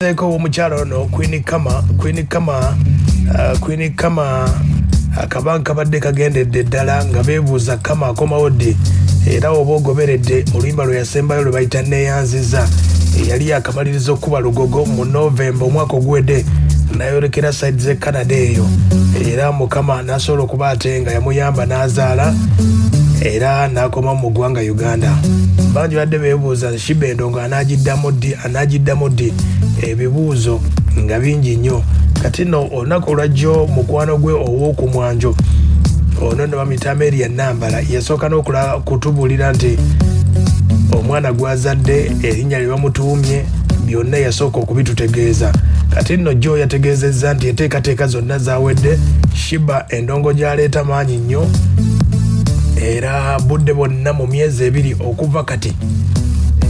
Ko omukyalo no Queen Kama akabanka badde kagendedde ddala nga beebuuza Kama akomawo ddi era oba ogoberedde oluyimba lwe yasembayo lwe bayita neeyanziza yali yakamaliriza okuba lugogo mu Novemba omwaka oguwedde n'ayolekera side ze Canada eyo era Mukama n'asobola okuba ate nga yamuyamba n'azaala era n'akoma mu ggwanga Uganda. Bangi badde beebuuza Shiba Endongo anaagiddamu ddi ebibuuzo nga bingi nnyo. Kati nno olunaku olwajjo mukwano gwe ow'okumwanjo ono ne bamuyita Mary Nambala yasooka n'okutubulira nti omwana gw'azadde erinnya lye bamutuumye byonna yasooka okubitutegeeza. Kati nno Joe yategeezezza nti enteekateeka zonna zaawedde, Shiba Endongo gy'aleeta maanyi nnyo era budde bonna mu myezi 2 okuva kati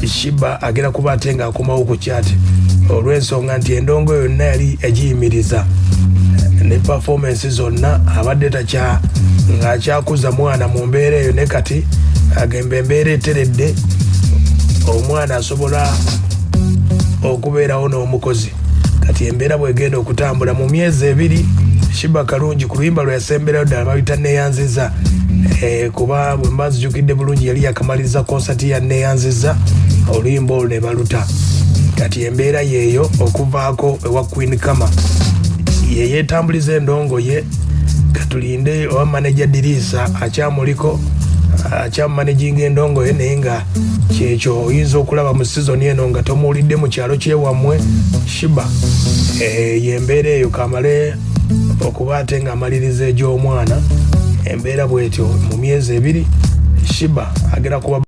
Shiba agenda kuba ate nga akomawo ku kyati olw'ensonga nti endongo yonna yali egiyimiriza ne performance zonna abadde ng'akyakuza mwana mu mbeera eyo ne kati agemba embeera eteredde omwana asobola okubeerawo n'omukozi. Kati embeera bwegenda okutambula mu myezi 2 Shiba kalungi ku luyimba lwe yasemberayo ddala babita neeyanziza kuba bwe mbazijjukidde bulungi yali yakamaliriza konsati ya neeyanziza oluyimba olwo ne baluta. Kati embeera yeeyo okuvaako ewa Queen Kama ye yeetambuliza endongo ye. Katulinde owa manager Dirisa akyamuliko akyamanaginga endongo ye naye nga kyekyo oyinza okulaba mu sizoni eno nga tomuwulidde mu kyalo kyewammwe Shiba yembeera eyo kamale okuba ate nga amaliriza egy'omwana embeera bwetyo mu myezi 2 Shiba agera kuba